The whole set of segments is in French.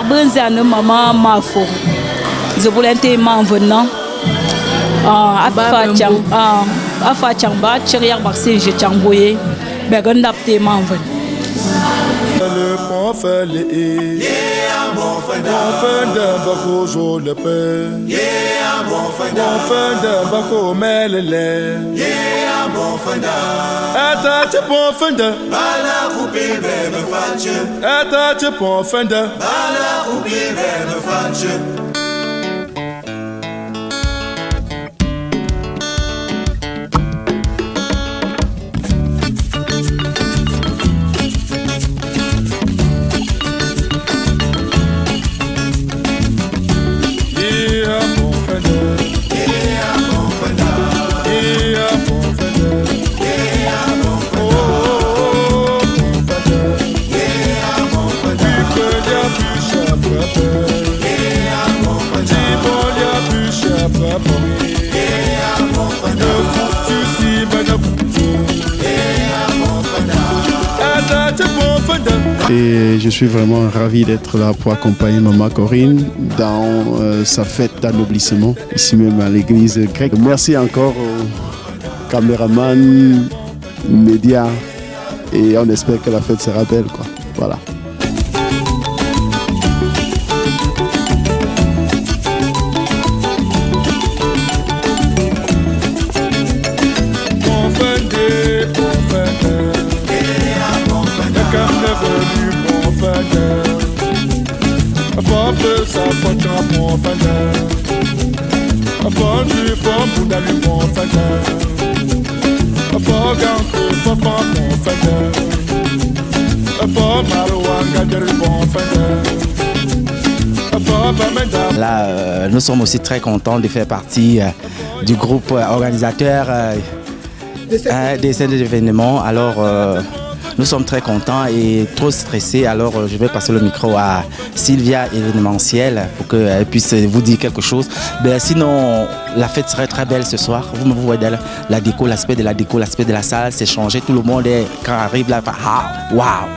Benzane maman mafo. Je voulais te m'envenant. Afa chamba chérière Marseille je chamboyé. Began d'apte m'enven. Le pont fait les bon fin de baco le pain. Bon fin de baco mêlé. Bon fin de attache bon fin de bala couper bébé fatche. Attache bon fin de bala couper bébé fatche. Et je suis vraiment ravi d'être là pour accompagner Maman Corinne dans sa fête d'anoblissement, ici même à l'église grecque. Merci encore aux caméramans, médias, et on espère que la fête sera belle, quoi. Voilà. Là, nous sommes aussi très contents de faire partie du groupe organisateur de cet événement. Alors, nous sommes très contents et trop stressés. Alors, je vais passer le micro à Sylvia événementielle pour qu'elle puisse vous dire quelque chose. Ben, sinon, la fête serait très belle ce soir. Vous voyez la déco, l'aspect de la déco, l'aspect de la salle, c'est changé. Tout le monde est, quand arrive là, ah, waouh!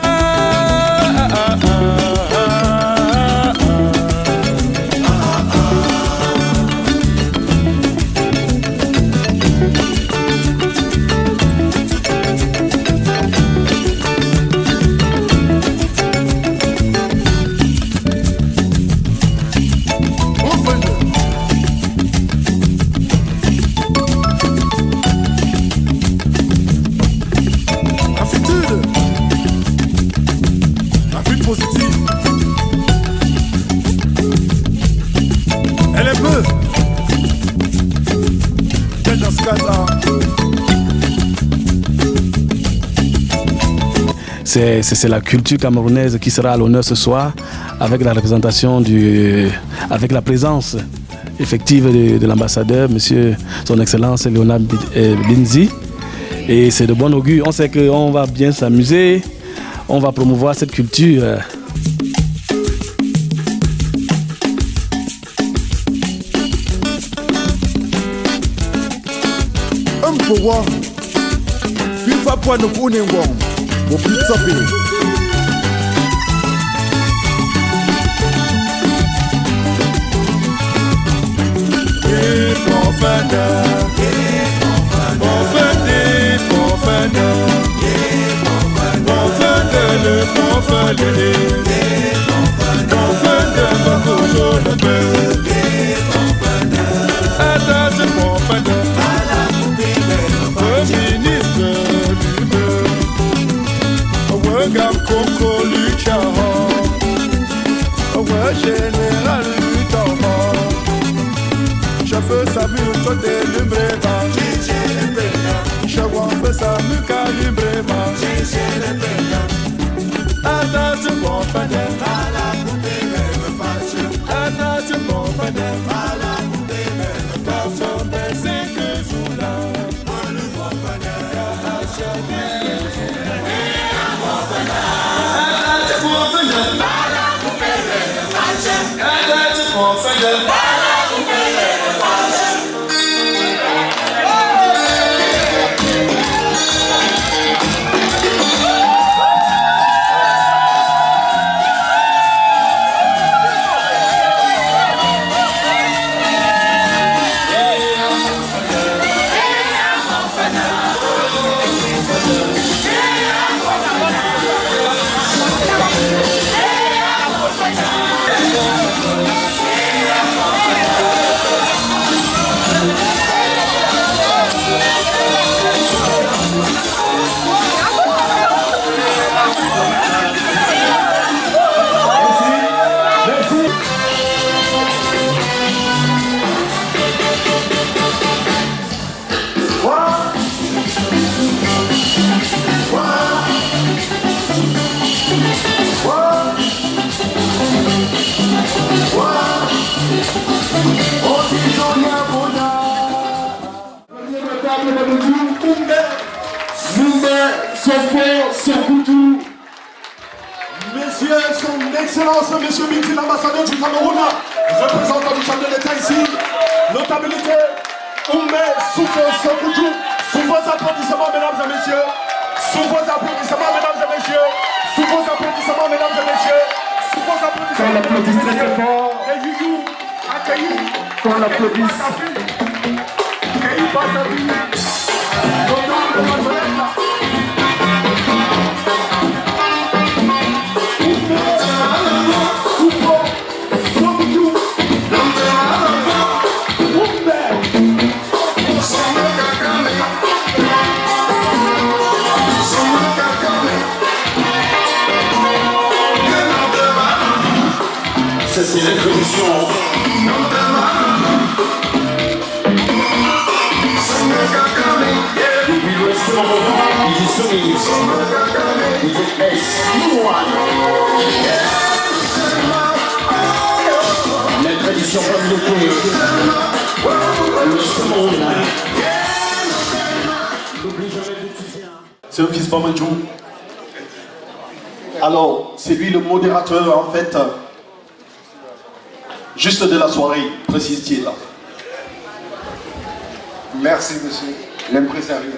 C'est la culture camerounaise qui sera à l'honneur ce soir avec la représentation avec la présence effective de l'ambassadeur, monsieur, son excellence Léonard Binzi. Et c'est de bon augure. On sait qu'on va bien s'amuser, on va promouvoir cette culture. table de Bamandjou, Mumbe Sofo Sokutu. Messieurs, son excellence, monsieur Miti, l'ambassadeur du Cameroun, représentant du chef de l'État ici, notabilité, Mumbe Sofo Sokutu. Sous vos applaudissements, mesdames et messieurs. Sous vos applaudissements, mesdames et messieurs. Sous vos applaudissements, mesdames et messieurs. Sous vos applaudissements. Qu'on l'applaudisse très fort. Et Youyou, accueilli. Qu'on l'applaudisse. Accueilli par sa vie. L'honneur de Mazoletta. C'est l'introduction. Depuis l'Ouest du monde, il dit Sony, il dit S, la tradition communauté, l'Ouest du monde. N'oublie jamais d'étudier. C'est un fils Bamandjou. Alors, c'est lui le modérateur en fait. Juste de la soirée, précise-t-il là. Merci, monsieur l'impresario.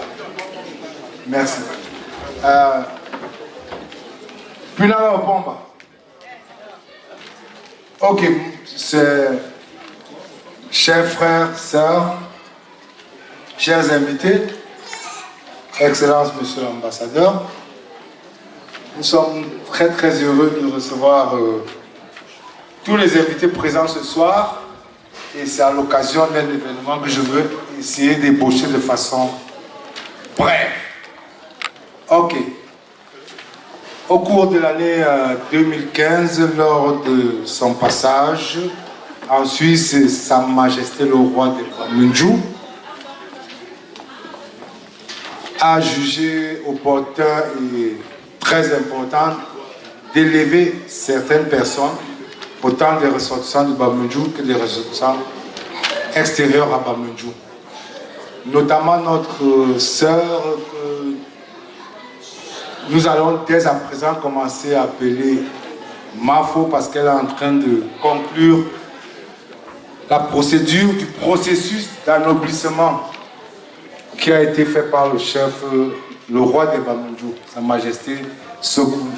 Merci. Puis là, on bombe. Ok, c'est chers frères, sœurs, chers invités, Excellence, monsieur l'ambassadeur, nous sommes très très heureux de recevoir tous les invités présents ce soir, et c'est à l'occasion d'un événement que je veux essayer d'ébaucher de façon brève. Ok. Au cours de l'année 2015, lors de son passage en Suisse, Sa Majesté le roi de Bamandjou a jugé opportun et très important d'élever certaines personnes, autant des ressortissants de Bamandjou que des ressortissants extérieurs à Bamandjou. Notamment notre sœur que nous allons dès à présent commencer à appeler Mafo parce qu'elle est en train de conclure la procédure du processus d'anoblissement qui a été fait par le chef, le roi de Bamandjou, Sa Majesté Sokoudou.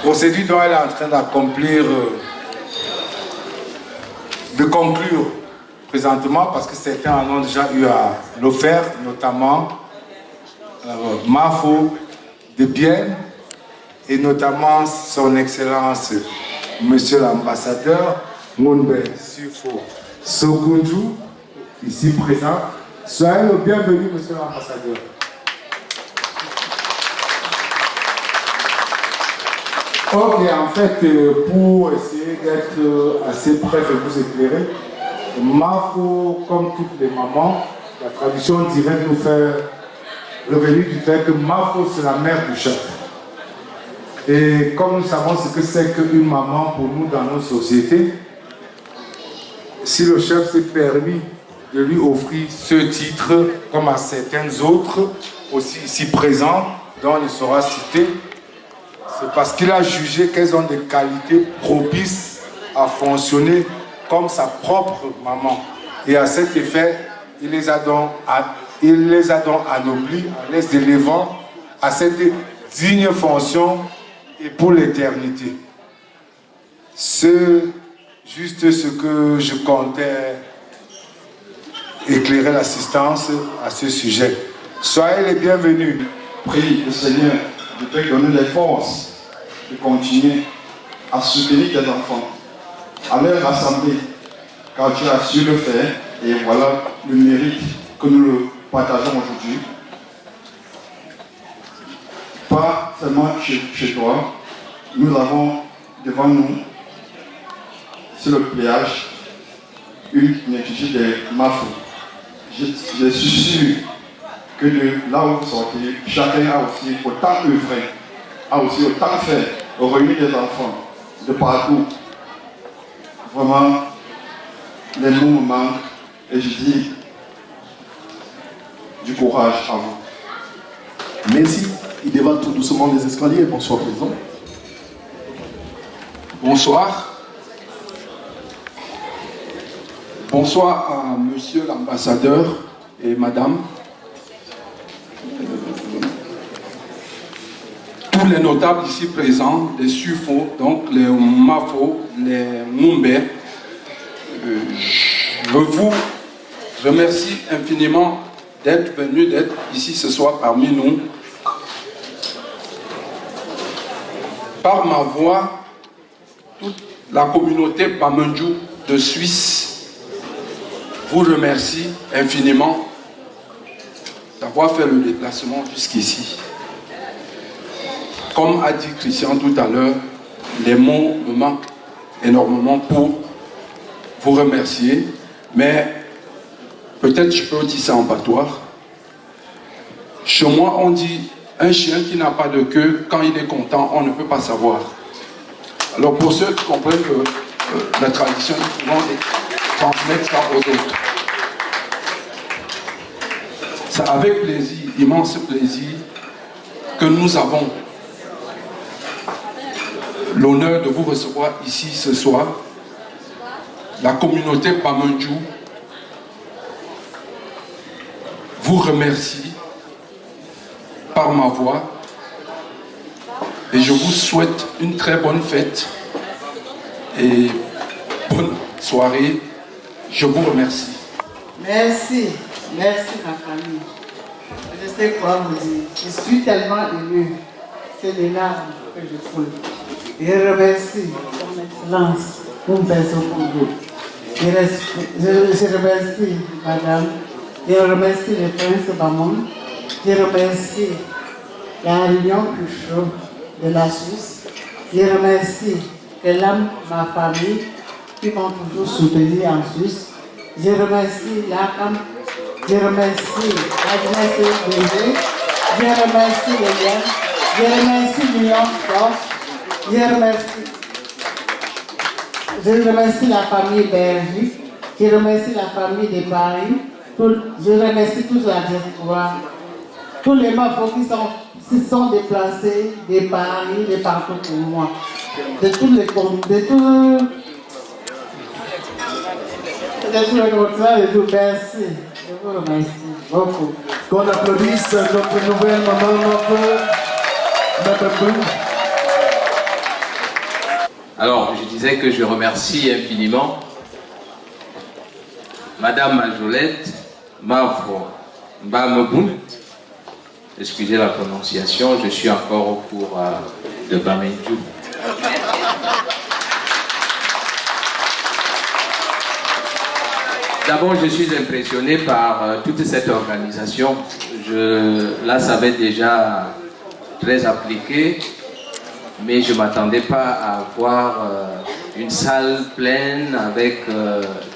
Procédure dont elle est en train d'accomplir, de conclure présentement parce que certains en ont déjà eu à le faire, notamment Mafo de Bienne et notamment son Excellence Monsieur l'ambassadeur Mumbe Sofo Sokutu, ici présent. Soyez le bienvenu, Monsieur l'ambassadeur. Ok, en fait, pour essayer d'être assez bref et vous éclairer, Mafo, comme toutes les mamans, la tradition dirait nous faire revenir du fait que Mafo, c'est la mère du chef. Et comme nous savons ce que c'est qu'une maman pour nous dans nos sociétés, si le chef s'est permis de lui offrir ce titre, comme à certains autres, aussi ici présents, dont il sera cité, c'est parce qu'il a jugé qu'elles ont des qualités propices à fonctionner comme sa propre maman. Et à cet effet, il les a donc anoblis en les élevant à cette digne fonction et pour l'éternité. C'est juste ce que je comptais éclairer l'assistance à ce sujet. Soyez les bienvenus. Prie le Seigneur de te donner les forces de continuer à soutenir tes enfants, à leur rassembler, car tu as su le faire, et voilà le mérite que nous le partageons aujourd'hui. Pas seulement chez toi, nous avons devant nous, sur le pléage, une multitude de Mafo. Je suis sûr que de là où vous sortez, chacun a aussi autant œuvré, a aussi autant fait au réunir des enfants de partout. Vraiment, les mots me manquent et je dis Du courage à vous. Merci. Il dévale tout doucement les escaliers. Bonsoir, président. Bonsoir. Bonsoir à monsieur l'ambassadeur et madame. Tous les notables ici présents, les Sufo, donc les Mafo, les Mumbe. Je vous remercie infiniment d'être venus, d'être ici ce soir parmi nous. Par ma voix, toute la communauté Bamendjou de Suisse vous remercie infiniment d'avoir fait le déplacement jusqu'ici. Comme a dit Christian tout à l'heure, les mots me manquent énormément pour vous remercier, mais peut-être je peux dire ça en patois. Chez moi, on dit un chien qui n'a pas de queue, quand il est content, on ne peut pas savoir. Alors pour ceux qui comprennent la tradition, nous pouvons transmettre ça aux autres. C'est avec plaisir, immense plaisir, que nous avons l'honneur de vous recevoir ici ce soir. La communauté Bamendjou vous remercie par ma voix et je vous souhaite une très bonne fête et bonne soirée. Je vous remercie. Merci, merci ma famille. Je sais quoi vous dire. Je suis tellement émue. C'est les larmes que je coule. Je remercie son Excellence Umbeso Congo. Je remercie Madame. Je remercie le Prince Bamon. Je remercie la Réunion Cruchot de la Suisse. Je remercie ma famille qui m'ont toujours soutenu en Suisse. Je remercie l'ACAM. Je remercie Agnès Bébé. Je remercie les liens. Je remercie l'Union Force. Je remercie la famille Berger. Je remercie la famille de Paris. Je remercie toute la diaspora. Tous les Mafos qui se sont déplacés de Paris, de partout pour moi. De tous les merci. Je vous remercie beaucoup. Qu'on applaudisse notre nouvelle maman Mafo. Alors, je disais que je remercie infiniment Madame Majolette Mafo Mbameboun. Excusez la prononciation, je suis encore au cours de Bamendjou. D'abord, je suis impressionné par toute cette organisation. Je la savais déjà très appliquée, mais je ne m'attendais pas à voir une salle pleine avec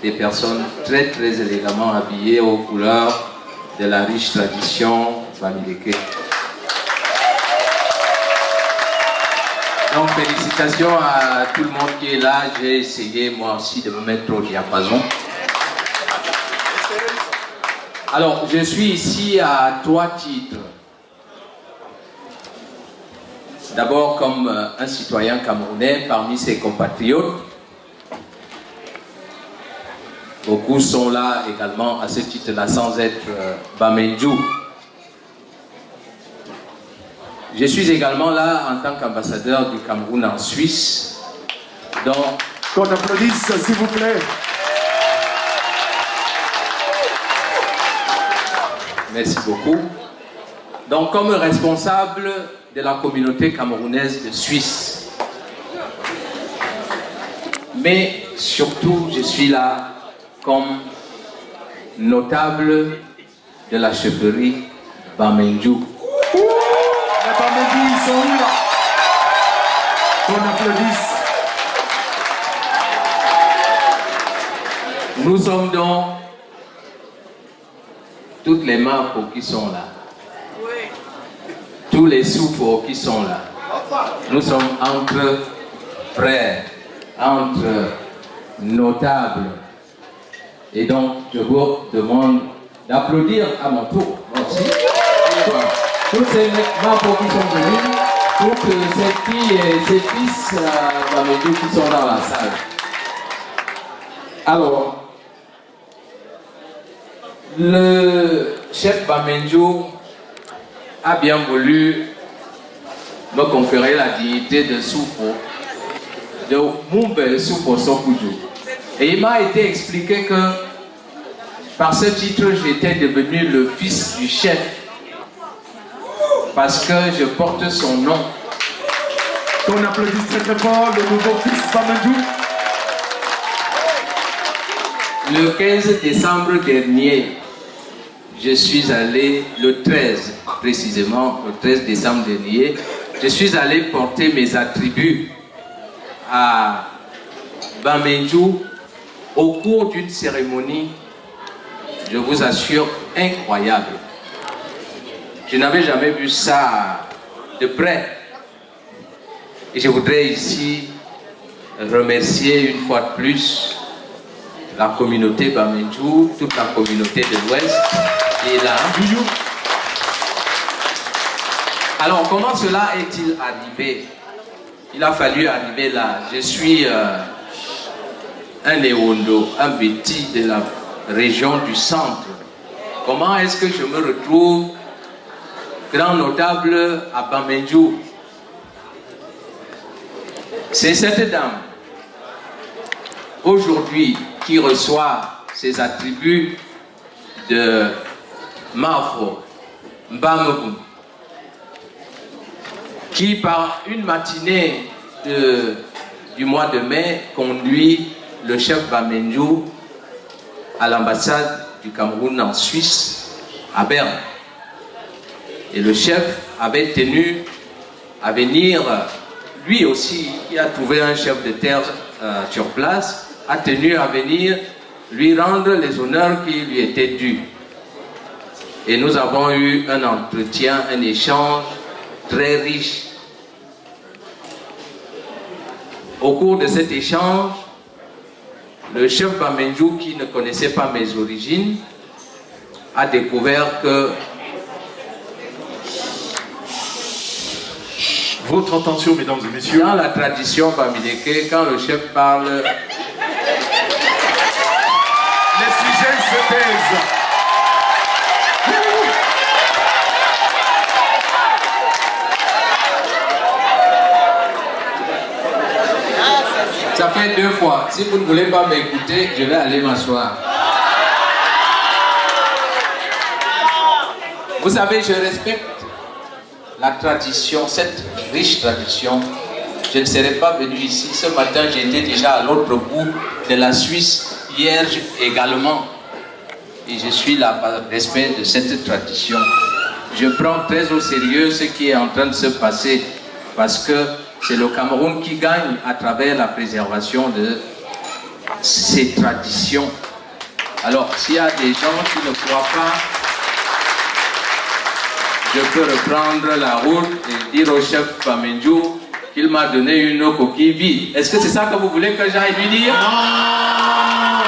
des personnes très très élégamment habillées aux couleurs de la riche tradition Bamileke. Donc félicitations à tout le monde qui est là. J'ai essayé moi aussi de me mettre au diapason. Alors je suis ici à 3 titres. D'abord comme un citoyen camerounais parmi ses compatriotes. Beaucoup sont là également à ce titre-là sans être Bamendjou. Je suis également là en tant qu'ambassadeur du Cameroun en Suisse. Donc, qu'on applaudisse s'il vous plaît. Merci beaucoup. Donc comme responsable de la communauté camerounaise de Suisse. Mais surtout, je suis là comme notable de la chefferie Bamendjou. Les Bamendjou, ils sont là. Qu'on applaudisse. Nous sommes donc toutes les Mafos qui sont là. Tous les Soufos qui sont là. Nous sommes entre frères, entre notables. Et donc, je vous demande d'applaudir à mon tour. Merci. Et voilà. Tous ces membres qui sont venus, toutes ces filles et ces fils Bamendjou qui sont dans la salle. Alors, le chef Bamendjou a bien voulu me conférer la dignité de Soufo, de Mumbe Soufo Sokudjo. Et il m'a été expliqué que par ce titre, j'étais devenu le fils du chef parce que je porte son nom. On applaudit très fort le nouveau fils Bamendjou. Le 15 décembre dernier, je suis allé, le 13 précisément, le 13 décembre dernier, je suis allé porter mes attributs à Bamendjou au cours d'une cérémonie, je vous assure, incroyable. Je n'avais jamais vu ça de près. Et je voudrais ici remercier une fois de plus la communauté Bamendjou, toute la communauté de l'Ouest qui est là. Alors, comment cela est-il arrivé? Il a fallu arriver là. Je suis un Néondo, un Béti de la région du centre. Comment est-ce que je me retrouve grand notable à Bamendjou? C'est cette dame, aujourd'hui, qui reçoit ses attributs de Mafro, Mbamegou, qui par une matinée du mois de mai conduit le chef Bamendjou à l'ambassade du Cameroun en Suisse, à Berne. Et le chef avait tenu à venir, lui aussi, qui a trouvé un chef de terre sur place, a tenu à venir lui rendre les honneurs qui lui étaient dus. Et nous avons eu un entretien, un échange très riche. Au cours de cet échange, le chef Bamendjou, qui ne connaissait pas mes origines, a découvert que votre attention, mesdames et messieurs. Dans la tradition bamileke, quand le chef parle, les sujets se taisent. ça fait 2 fois. Si vous ne voulez pas m'écouter, je vais aller m'asseoir. Vous savez, je respecte la tradition, cette riche tradition. Je ne serais pas venu ici. Ce matin, j'étais déjà à l'autre bout de la Suisse, hier également. Et je suis là par respect de cette tradition. Je prends très au sérieux ce qui est en train de se passer parce que c'est le Cameroun qui gagne à travers la préservation de ces traditions. Alors, s'il y a des gens qui ne croient pas, je peux reprendre la route et dire au chef Bamendjou qu'il m'a donné une coquille vide. Est-ce que c'est ça que vous voulez que j'aille lui dire? Non!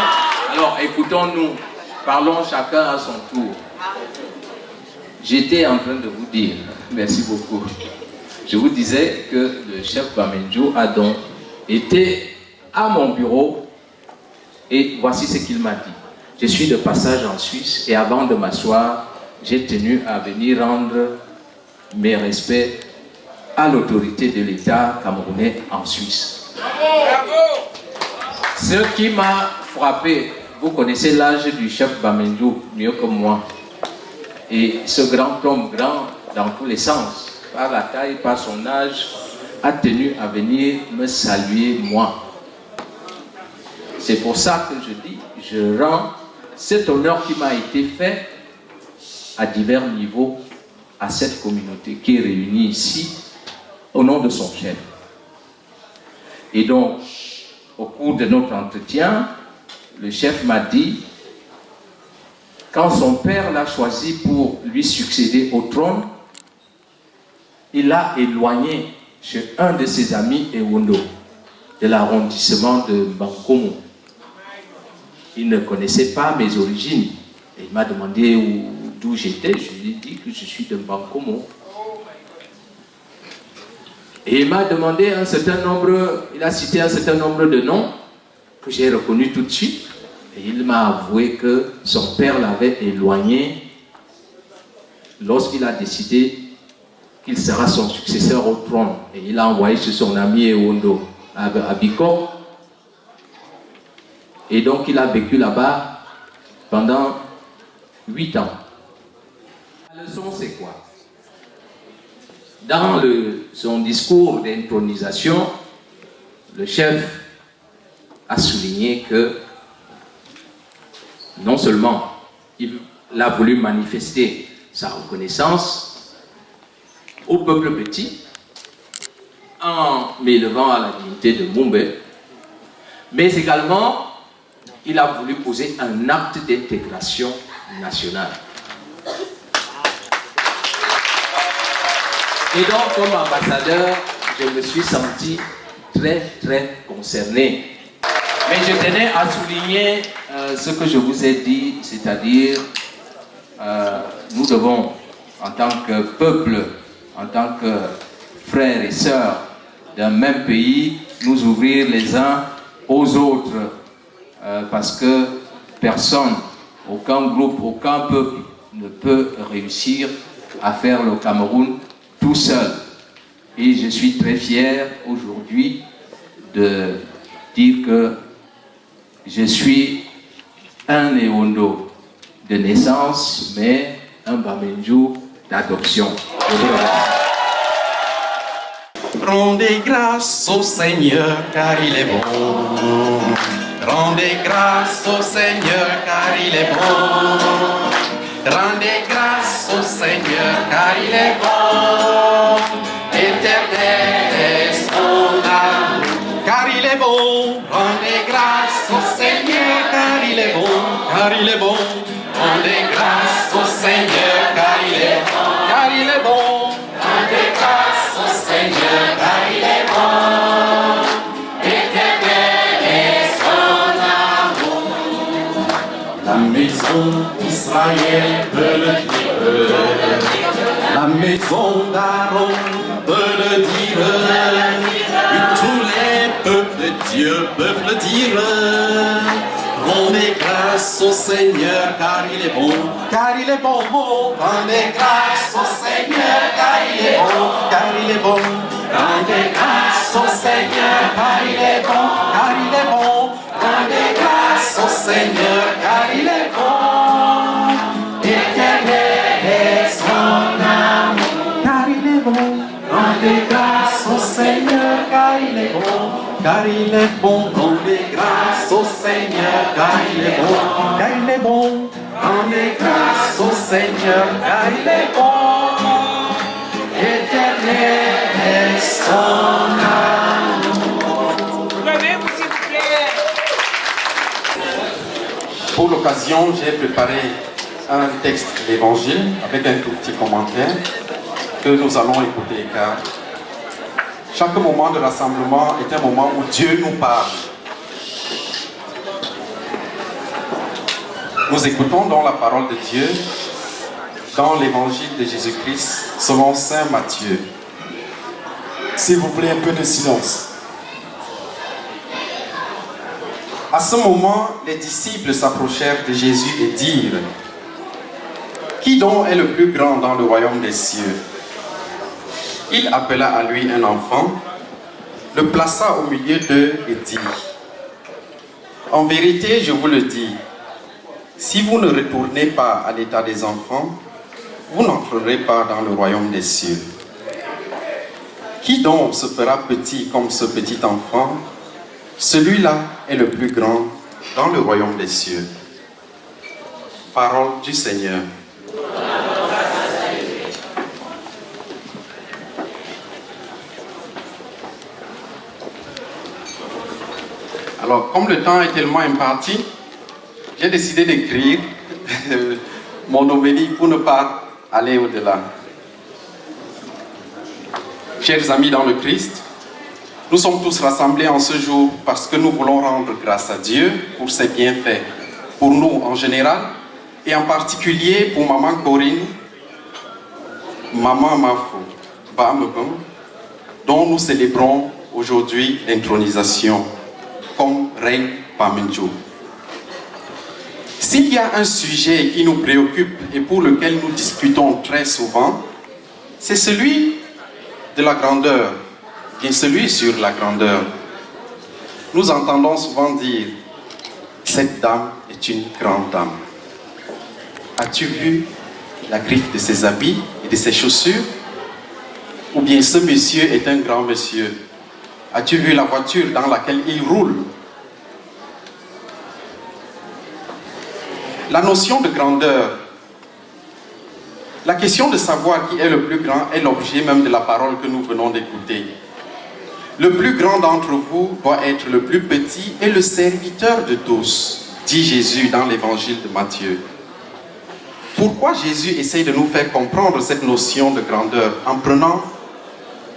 Alors, écoutons-nous. Parlons chacun à son tour. J'étais en train de vous dire, merci beaucoup. Je vous disais que le chef Bamendjou a donc été à mon bureau et voici ce qu'il m'a dit. Je suis de passage en Suisse et avant de m'asseoir, j'ai tenu à venir rendre mes respects à l'autorité de l'État camerounais en Suisse. Ce qui m'a frappé, vous connaissez l'âge du chef Bamendjou mieux que moi. Et ce grand homme, grand dans tous les sens, par la taille, par son âge, a tenu à venir me saluer moi. C'est pour ça que je dis, je rends cet honneur qui m'a été fait à divers niveaux à cette communauté qui est réunie ici au nom de son chef. Et donc, au cours de notre entretien, le chef m'a dit, quand son père l'a choisi pour lui succéder au trône, il l'a éloigné chez un de ses amis Ewondo, de l'arrondissement de Bankomo. Il ne connaissait pas mes origines. Et il m'a demandé d'où j'étais, je lui ai dit que je suis de Bankomo. Et il m'a demandé un certain nombre, il a cité un certain nombre de noms que j'ai reconnus tout de suite. Et il m'a avoué que son père l'avait éloigné lorsqu'il a décidé qu'il sera son successeur au trône. Et il a envoyé chez son ami Ewondo à Bikor. Et donc il a vécu là-bas pendant 8 ans. La leçon, c'est quoi? Dans son discours d'intronisation, le chef a souligné que non seulement il a voulu manifester sa reconnaissance au peuple petit en m'élevant à la dignité de Mumbe, mais également il a voulu poser un acte d'intégration nationale. Et donc, comme ambassadeur, je me suis senti très concerné. Mais je tenais à souligner ce que je vous ai dit, c'est-à-dire nous devons, en tant que peuple, en tant que frères et sœurs d'un même pays, nous ouvrir les uns aux autres, parce que personne, aucun groupe, aucun peuple ne peut réussir à faire le Cameroun tout seul. Et je suis très fier aujourd'hui de dire que je suis un Ewondo de naissance, mais un Bamenjou d'adoption. Rendez grâce au Seigneur car il est bon. Rendez grâce au Seigneur car il est bon. Rendez grâce au Seigneur car il est bon. Éternel est son amour car il est bon. Rendez grâce au Seigneur car il est bon. Car il est bon. Rendez grâce au Seigneur car il est bon. Car il est bon. Rendez grâce au Seigneur car il est bon. Éternel est son amour. La maison d'Israël peut le dire. La maison d'Aaron peut le dire. Et tous les peuples de Dieu peuvent le dire. Rendez grâce au Seigneur car il est bon. Car il est bon. Rendez grâce au Seigneur car il est bon. Car il est bon. Rendez grâce au Seigneur car il est bon. Car il est bon. Rendez grâce au Seigneur car il est bon. Éternel est son amour. Car il est bon. Rendez grâce au Seigneur car il est bon. Car il est bon. Rendez grâce au Seigneur car il est bon. Car il est bon. Rendez grâce au Seigneur car il est bon. Éternel est son amour. Pour l'occasion, j'ai préparé un texte d'évangile avec un tout petit commentaire que nous allons écouter, car chaque moment de rassemblement est un moment où Dieu nous parle. Nous écoutons donc la parole de Dieu dans l'évangile de Jésus-Christ selon saint Matthieu. S'il vous plaît, un peu de silence. À ce moment, les disciples s'approchèrent de Jésus et dirent: Qui donc est le plus grand dans le royaume des cieux? Il appela à lui un enfant, le plaça au milieu d'eux et dit: En vérité, je vous le dis, si vous ne retournez pas à l'état des enfants, vous n'entrerez pas dans le royaume des cieux. Qui donc se fera petit comme ce petit enfant? Celui-là est le plus grand dans le royaume des cieux. Parole du Seigneur. Alors, comme le temps est tellement imparti, j'ai décidé d'écrire mon homélie pour ne pas aller au-delà. Chers amis dans le Christ, nous sommes tous rassemblés en ce jour parce que nous voulons rendre grâce à Dieu pour ses bienfaits, pour nous en général et en particulier pour Maman Corinne, Maman Mafo, Bamebon, dont nous célébrons aujourd'hui l'intronisation comme reine Bamenjo. S'il y a un sujet qui nous préoccupe et pour lequel nous discutons très souvent, c'est celui de la grandeur, et celui sur la grandeur. Nous entendons souvent dire, cette dame est une grande dame. As-tu vu la griffe de ses habits et de ses chaussures? Ou bien ce monsieur est un grand monsieur? As-tu vu la voiture dans laquelle il roule? La notion de grandeur, la question de savoir qui est le plus grand est l'objet même de la parole que nous venons d'écouter. Le plus grand d'entre vous doit être le plus petit et le serviteur de tous, dit Jésus dans l'évangile de Matthieu. Pourquoi Jésus essaye de nous faire comprendre cette notion de grandeur en prenant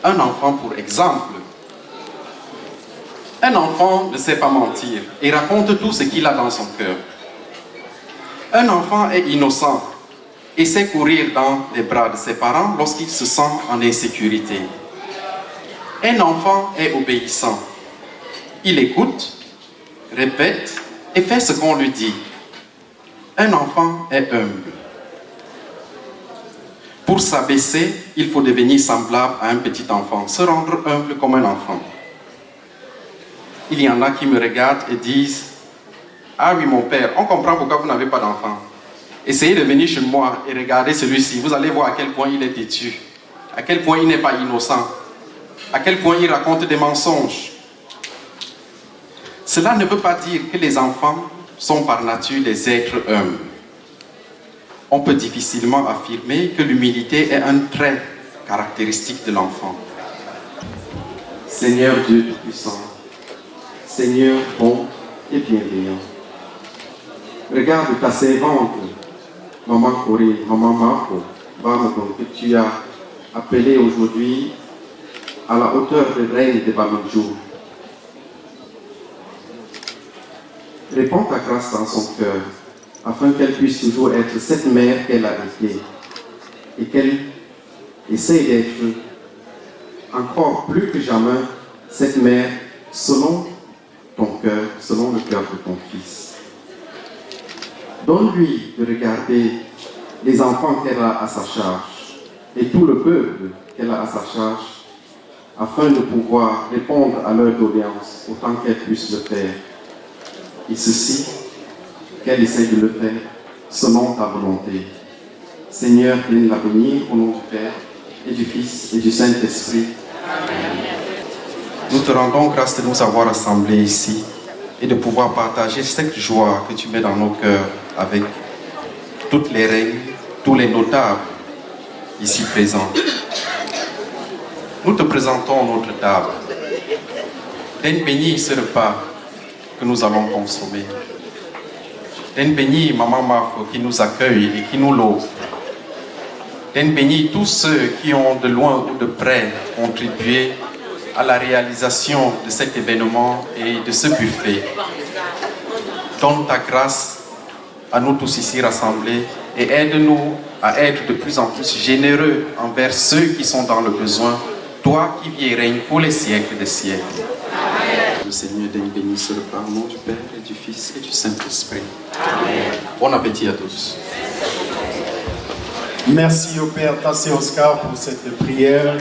un enfant pour exemple? Un enfant ne sait pas mentir et raconte tout ce qu'il a dans son cœur. Un enfant est innocent et sait courir dans les bras de ses parents lorsqu'il se sent en insécurité. Un enfant est obéissant. Il écoute, répète et fait ce qu'on lui dit. Un enfant est humble. Pour s'abaisser, il faut devenir semblable à un petit enfant, se rendre humble comme un enfant. Il y en a qui me regardent et disent, ah oui mon père, on comprend pourquoi vous n'avez pas d'enfant. Essayez de venir chez moi et regardez celui-ci, vous allez voir à quel point il est têtu, à quel point il n'est pas innocent, à quel point il raconte des mensonges. Cela ne veut pas dire que les enfants sont par nature des êtres humbles. On peut difficilement affirmer que l'humilité est un trait caractéristique de l'enfant. Seigneur Dieu Tout-Puissant, Seigneur bon et bienveillant, regarde ta servante, Maman Corée, Maman Mafo, que tu as appelée aujourd'hui à la hauteur de reine de Bamenjo. Répands ta grâce dans son cœur, afin qu'elle puisse toujours être cette mère qu'elle a été, et qu'elle essaye d'être encore plus que jamais cette mère selon ton cœur, selon le cœur de ton fils. Donne-lui de regarder les enfants qu'elle a à sa charge et tout le peuple qu'elle a à sa charge, afin de pouvoir répondre à leur doléance autant qu'elle puisse le faire. Et ceci, qu'elle essaie de le faire selon ta volonté. Seigneur, donne l'avenir au nom du Père et du Fils et du Saint-Esprit. Nous te rendons grâce de nous avoir rassemblés ici et de pouvoir partager cette joie que tu mets dans nos cœurs avec toutes les reines, tous les notables ici présents. Nous te présentons notre table. Donne béni ce repas que nous allons consommer. Donne béni Maman Mafo qui nous accueille et qui nous l'offre. Donne béni tous ceux qui ont de loin ou de près contribué à la réalisation de cet événement et de ce buffet. Donne ta grâce à nous tous ici rassemblés et aide-nous à être de plus en plus généreux envers ceux qui sont dans le besoin, toi qui vis et règnes pour les siècles des siècles. Amen. Le Seigneur donne béni ce repas au nom du Père et du Fils et du Saint-Esprit. Bon appétit à tous. Merci au Père Tassé Oscar pour cette prière.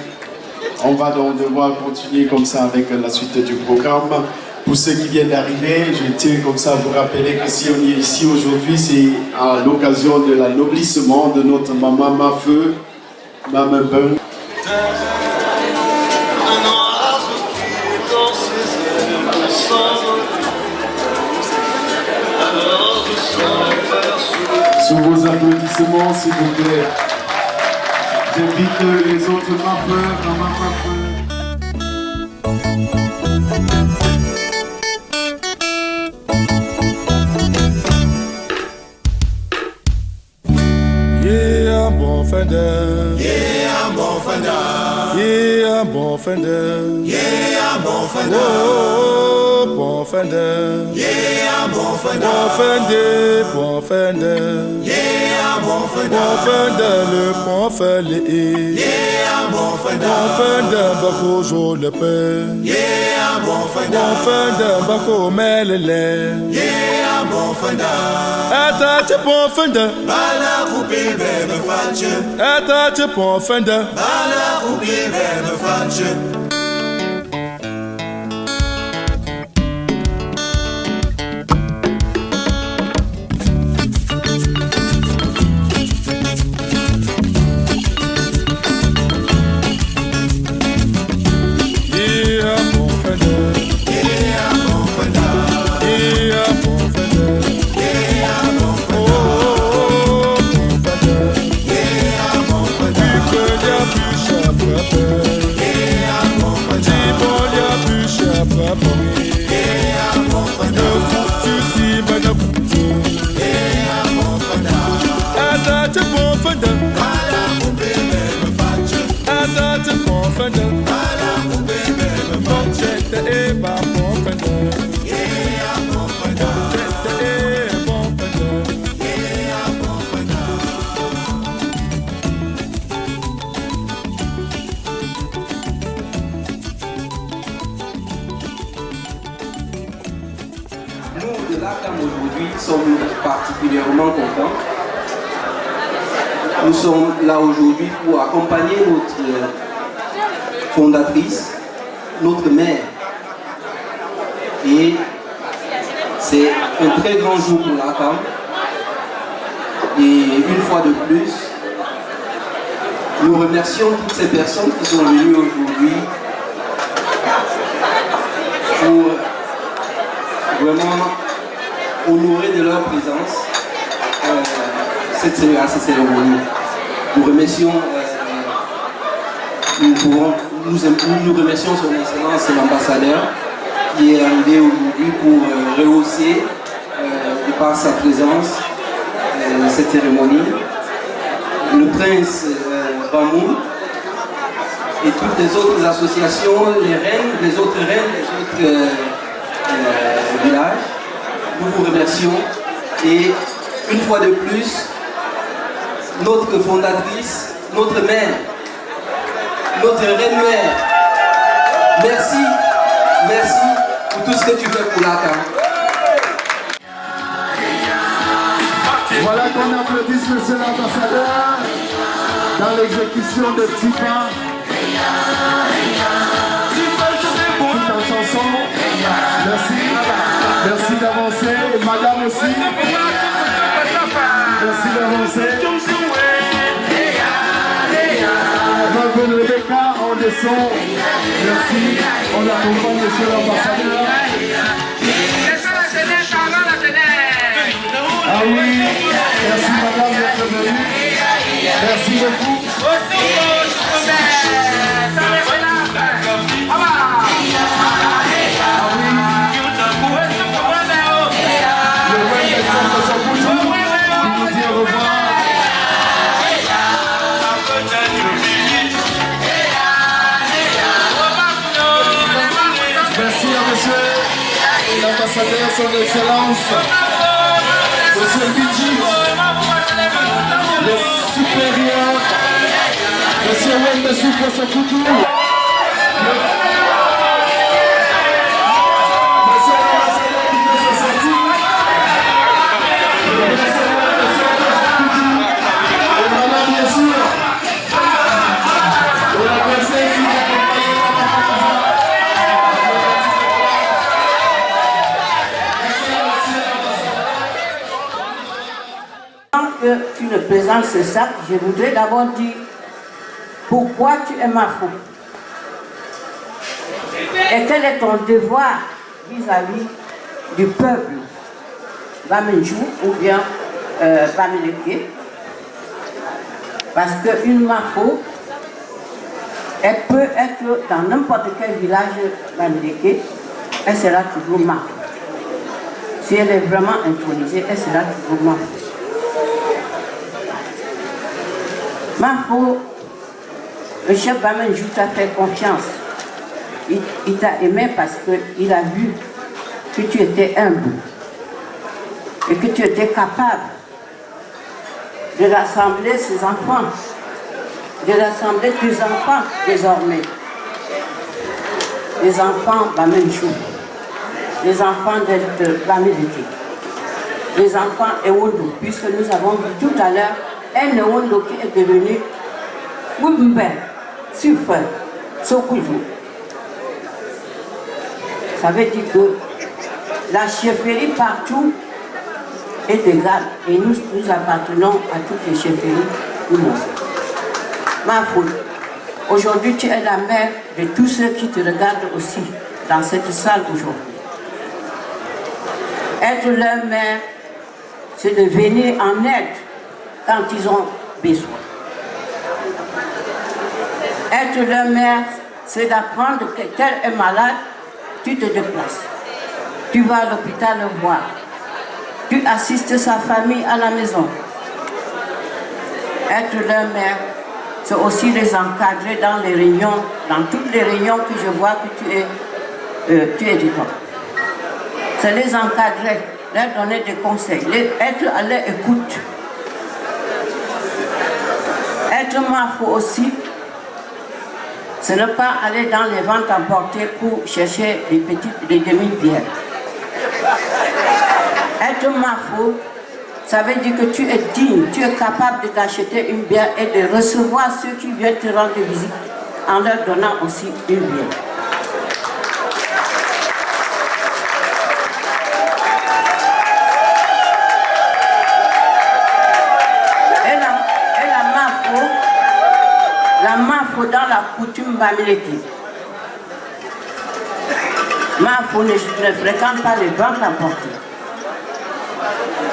On va donc devoir continuer comme ça avec la suite du programme. Pour ceux qui viennent d'arriver, je tiens comme ça à vous rappeler que si on est ici aujourd'hui, c'est à l'occasion de l'anoblissement de notre Maman Mafeu, Maman Ben. Sous vos applaudissements, s'il vous plaît. J'invite les autres Mafeux, Maman Mafeu. Yeah, bon fender. Yeah, bon fender. Yeah, bon fender. Yeah, bon fender. Oh, bon bon fender. Yeah, bon fender. Bon fender, bon fender. Yeah, bon fender. Bon fender, le bon fender. Yeah, bon fender. Bon fender, bako jo le pe. Yeah, bon fender. Bon fender, bako melele. Yeah, bon fender. Attache bon fender. Bala coupe bebe fatche. Attache bon fender. Bala coupe bebe fatche. Nous, de l'ACAM aujourd'hui, sommes particulièrement contents. Nous sommes là aujourd'hui pour accompagner notre fondatrice, notre mère. Et c'est un très grand jour pour l'ACAM. Et une fois de plus, nous remercions toutes ces personnes qui sont venues aujourd'hui pour vraiment honorer de leur présence cette cérémonie. Nous remercions, nous remercions son Excellence l'ambassadeur qui est arrivé aujourd'hui pour rehausser de par sa présence cette cérémonie. Le prince Bamou et toutes les autres associations, les reines, les autres villages, nous vous remercions et une fois de plus, notre fondatrice, notre mère, notre reine-mère, merci pour tout ce que tu fais pour l'ACAM. Voilà qu'on applaudisse monsieur l'ambassadeur dans l'exécution de Tipa. Tout en chanson. Merci. Merci d'avancer. Et madame aussi. Merci d'avancer. Revenez Rebecca, on descend. Merci. On accompagne monsieur l'ambassadeur. Ah oui, merci madame d'être venue. Merci beaucoup. Merci à monsieur l'ambassadeur, son excellence, monsieur Bidji, le supérieur, monsieur Wende Souffle Sakoutou, monsieur l'ambassadeur qui peut se sortir, et madame bien sûr, et la princesse qui que tu ne présentes ce sac, je voudrais d'abord dire pourquoi tu es Mafo et quel est ton devoir vis-à-vis du peuple Bamenjou ou bien Bamileke, parce qu'une Mafo, elle peut être dans n'importe quel village Bamileke, elle sera toujours Mafo. Si elle est vraiment intronisée, elle sera toujours Mafo. Mafo, le chef Bamenjou t'a fait confiance. Il t'a aimé parce qu'il a vu que tu étais humble et que tu étais capable de rassembler ses enfants, de rassembler tes enfants désormais. Les enfants Bamenchou, les enfants de Bamileke, les enfants Ewondo, puisque nous avons vu tout à l'heure un Ewondo qui est devenu Wimbe, Super, Sokoujou. Ça veut dire que la chefferie partout est égale et nous appartenons à toutes les chefferies du monde. Ma foule, aujourd'hui tu es la mère de tous ceux qui te regardent aussi dans cette salle aujourd'hui. Être leur mère, c'est de venir en aide quand ils ont besoin. Être leur mère, c'est d'apprendre que tel est malade, tu te déplaces. Tu vas à l'hôpital le voir. Tu assistes sa famille à la maison. Être leur mère, c'est aussi les encadrer dans les réunions, dans toutes les réunions que je vois que tu es dedans. C'est les encadrer, leur donner des conseils, être à leur écoute. Être mafou aussi, ce n'est pas aller dans les ventes emportées pour chercher des demi-bières. Être mafou, ça veut dire que tu es digne, tu es capable de t'acheter une bière et de recevoir ceux qui viennent te rendre visite en leur donnant aussi une bière. La mafo dans la coutume Bamileke. Mafo ne fréquente pas les ventes emportées.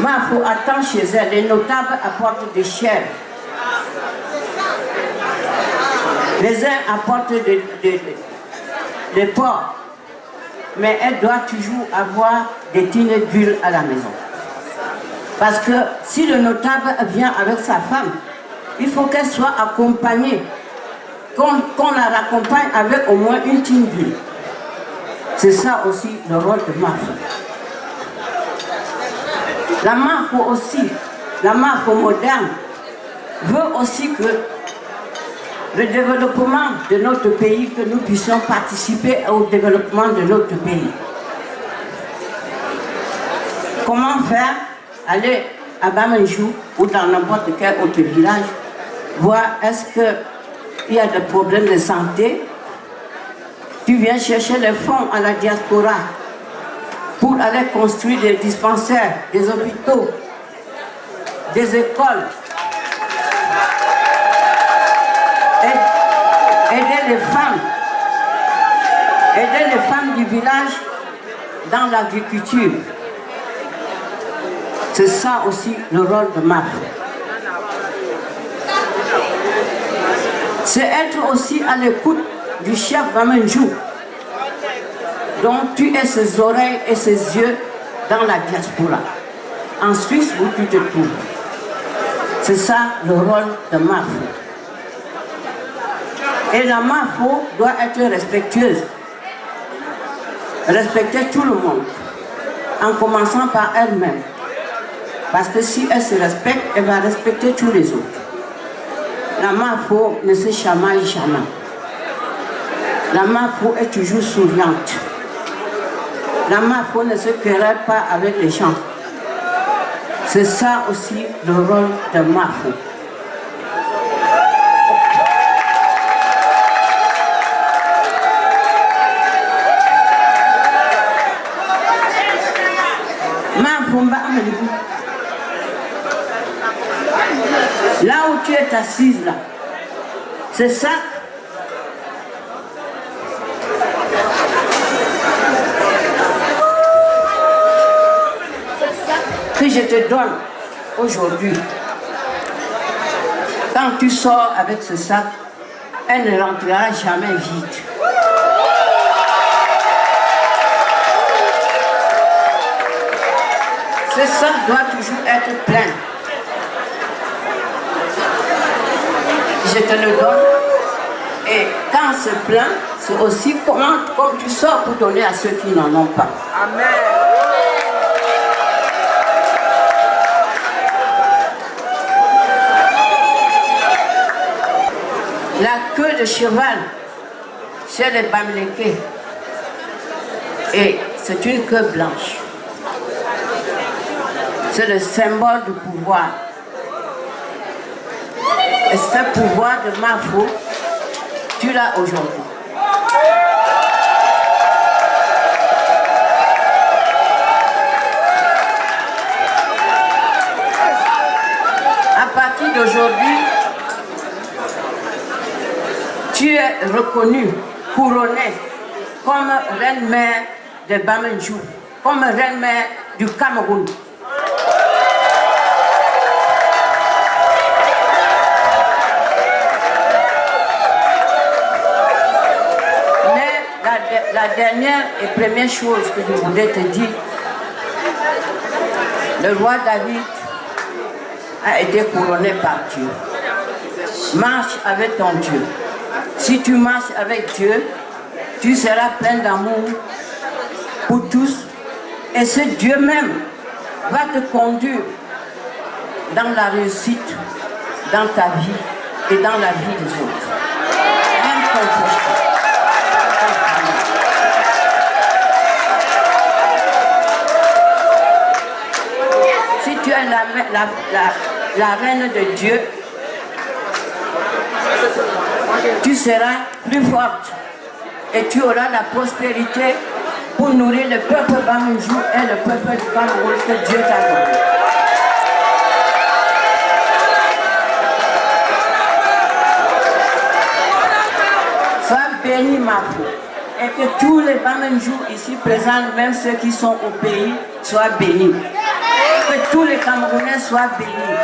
Mafo attend chez elle, les notables apportent des chèvres. Les uns apportent des porcs. Mais elle doit toujours avoir des tines d'huile à la maison. Parce que si le notable vient avec sa femme, il faut qu'elle soit accompagnée, qu'on la raccompagne avec au moins une tine d'huile. C'est ça aussi le rôle de Mafo. La Mafo aussi, la Mafo moderne, veut aussi que le développement de notre pays, que nous puissions participer au développement de notre pays. Comment faire? Aller à Bamenchou ou dans n'importe quel autre village, voir est-ce qu'il y a des problèmes de santé. Tu viens chercher les fonds à la diaspora pour aller construire des dispensaires, des hôpitaux, des écoles. Aider les femmes du village dans l'agriculture. C'est ça aussi le rôle de Mafo. C'est être aussi à l'écoute du chef Bamenchou, dont tu es ses oreilles et ses yeux dans la diaspora, en Suisse où tu te trouves. C'est ça le rôle de Mafo. Et la Mafo doit être respectueuse, respecter tout le monde, en commençant par elle-même. Parce que si elle se respecte, elle va respecter tous les autres. La Mafo ne se chamaille jamais. La Mafo est toujours souriante. La Mafo ne se querelle pas avec les gens. C'est ça aussi le rôle de Mafo. Mafo mba amelibou. Là où tu es assise là, c'est ça. Que je te donne aujourd'hui. Quand tu sors avec ce sac, elle ne rentrera jamais vide. Ce sac doit toujours être plein. Je te le donne et quand quand on se plaint, c'est aussi comment comme tu sors pour donner à ceux qui n'en ont pas. Amen. La queue de cheval chez les Bamileke, et c'est une queue blanche. C'est le symbole du pouvoir. Et ce pouvoir de Mafo, tu l'as aujourd'hui. À partir d'aujourd'hui, tu es reconnue, couronnée comme reine-mère de Bamenjou, comme reine-mère du Cameroun. Mais la dernière et première chose que je voulais te dire, le roi David a été couronné par Dieu. Marche avec ton Dieu. Si tu marches avec Dieu, tu seras plein d'amour pour tous. Et ce Dieu même va te conduire dans la réussite, dans ta vie et dans la vie des autres. Aime ton prochain. Si tu es la reine de Dieu, tu seras plus forte et tu auras la prospérité pour nourrir le peuple Bamenjou et le peuple du Cameroun que Dieu t'a donné. Sois béni, ma fille, et que tous les Bamenjou ici présents, même ceux qui sont au pays, soient bénis. Que tous les Camerounais soient bénis.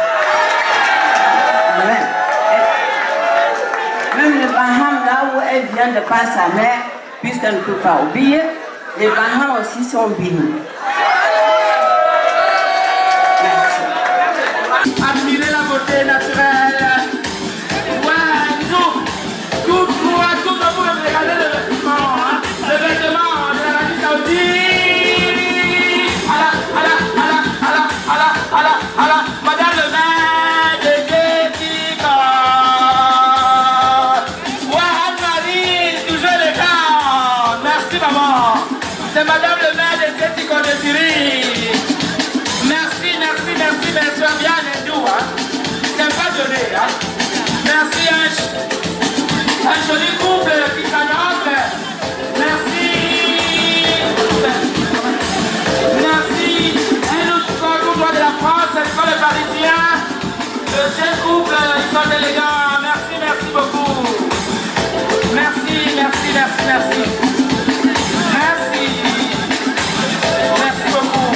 Amen. Même le Baham, là où elle vient de par sa mère, puisqu'elle ne peut pas oublier, les Baham aussi sont bénis. Merci. Admirez la beauté naturelle. Ouais, coucou à tout le monde, regardez le vêtement de l'Arabie Saoudite. Madame le maire de Gética. C'est Madame le maire de Gética de Syrie. Merci, merci, merci, merci. Bien hindou, hein. C'est pas donné, hein. Merci, un joli couple qui s'annonce. Merci. Merci. Un autre couple de la France, c'est pas le Parisien. Le jeune couple, ils sont élégants. Merci, merci beaucoup. Merci, merci, merci, merci. Merci. Merci beaucoup.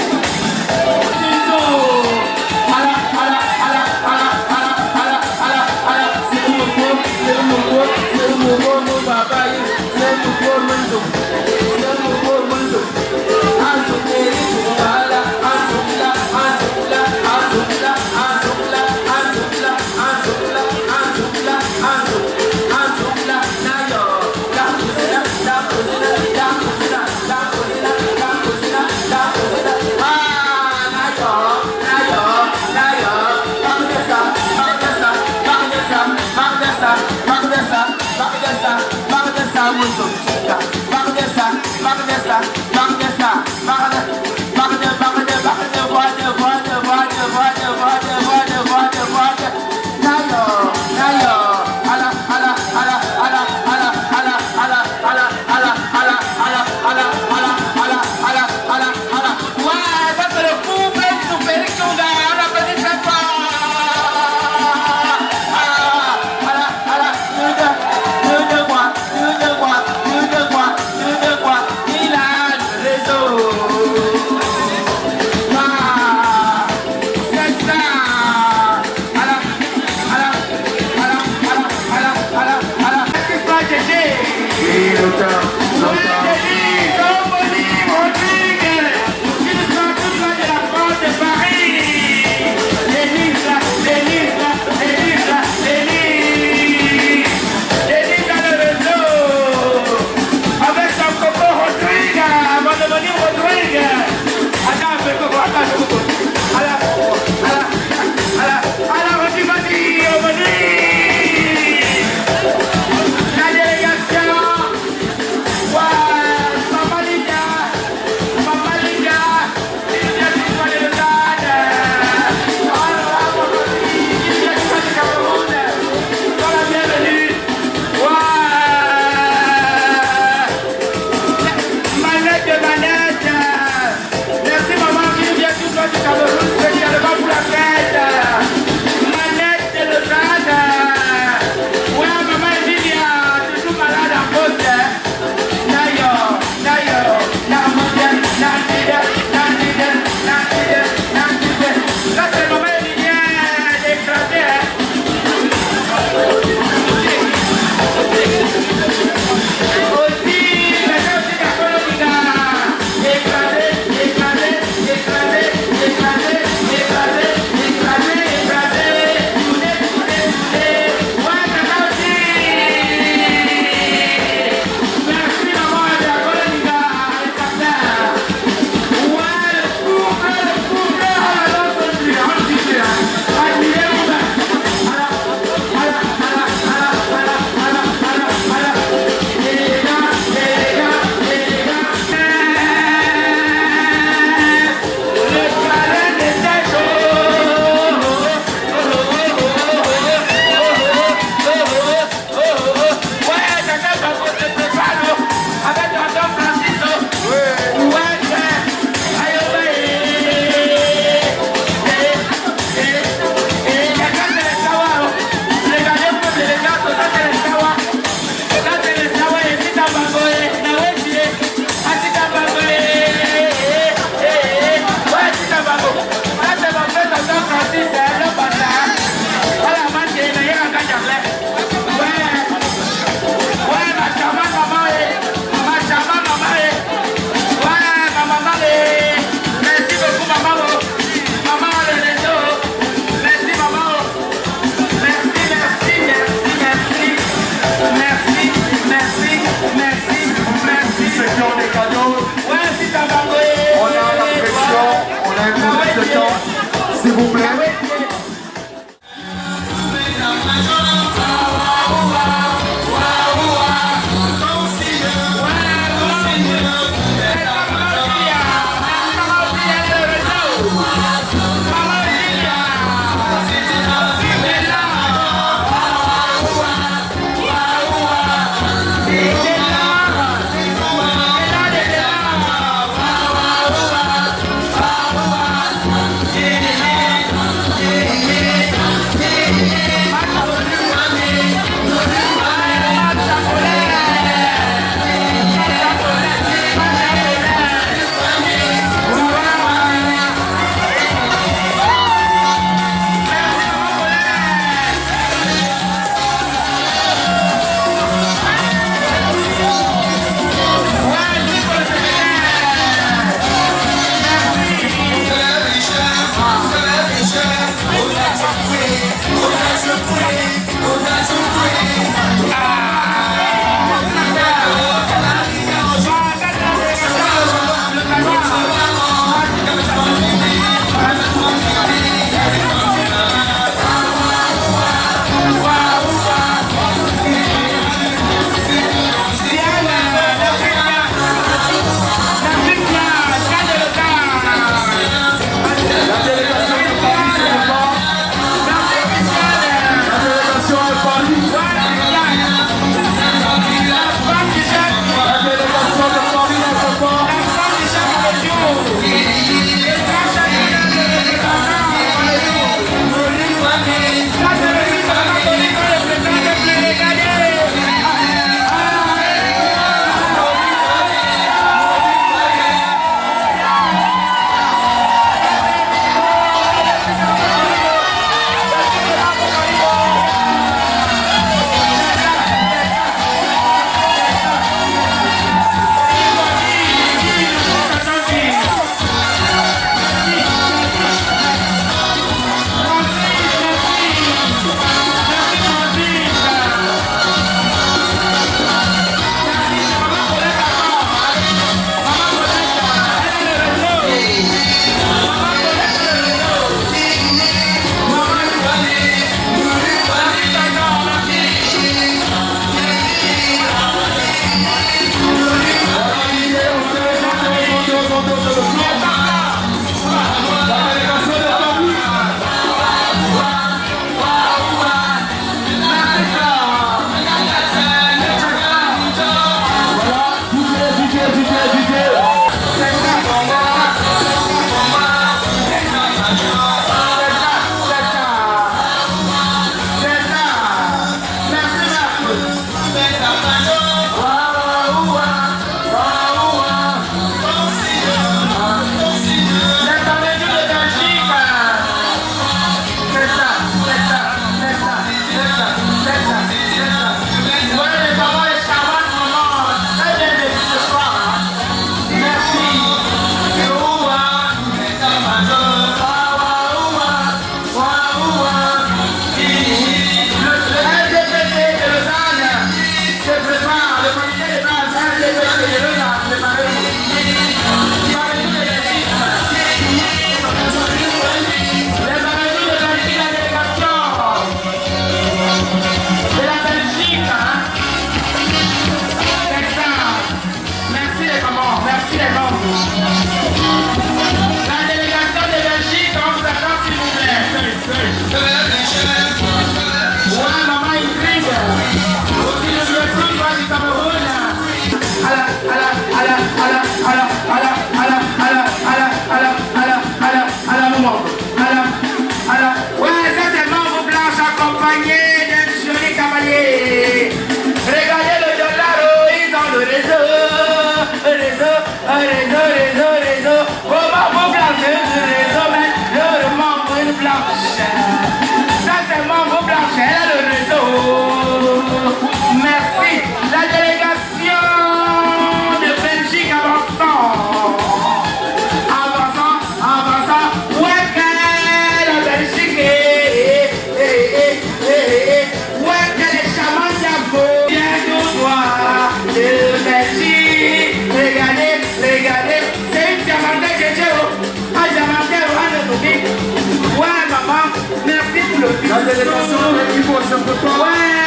délégation de l'équipe au Sopota. Ouais,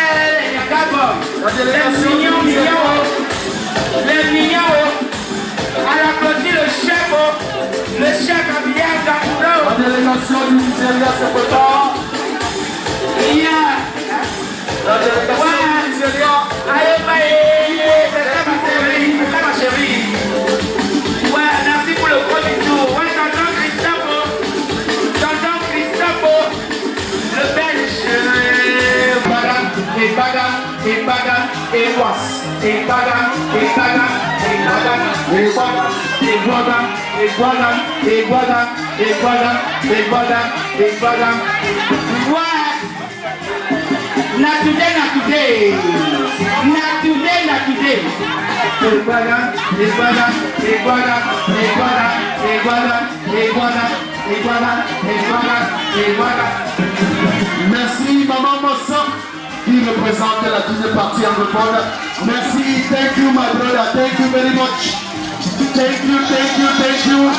la délégation les mignons. Les mignons. On applaudit le chef Abiyah Gambouro. La délégation du Nigeria Sopota. La délégation du Nigeria. C'est ça ma chérie. Ouais, merci pour le gros bisou. Ouais, tonton Christophe, le belge. Et Bagan, et Was, et Bagan, Not today. Merci Maman Mossa qui représente la deuxième partie anglophone. Merci, thank you my brother, thank you very much. Thank you.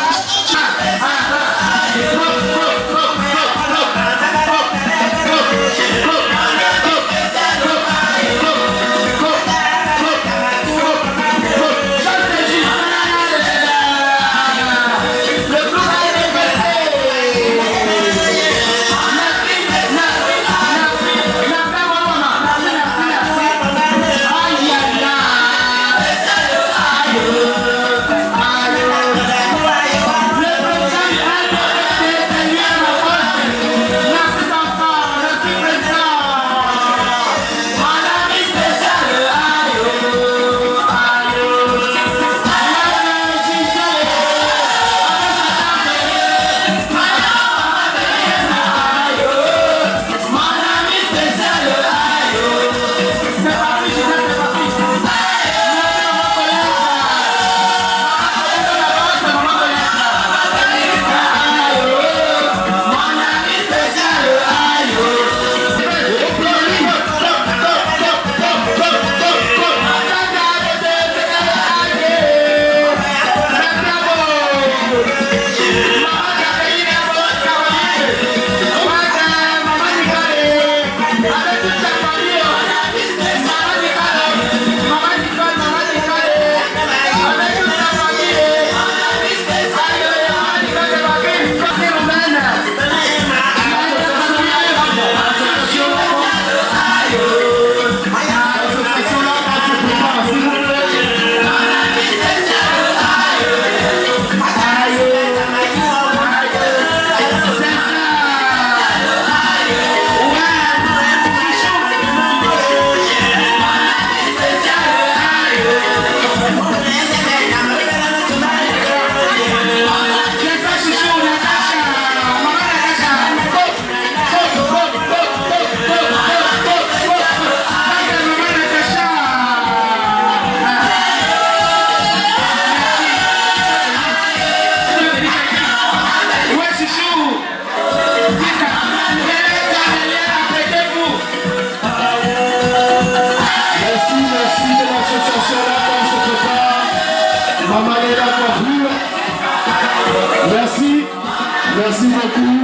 Merci beaucoup.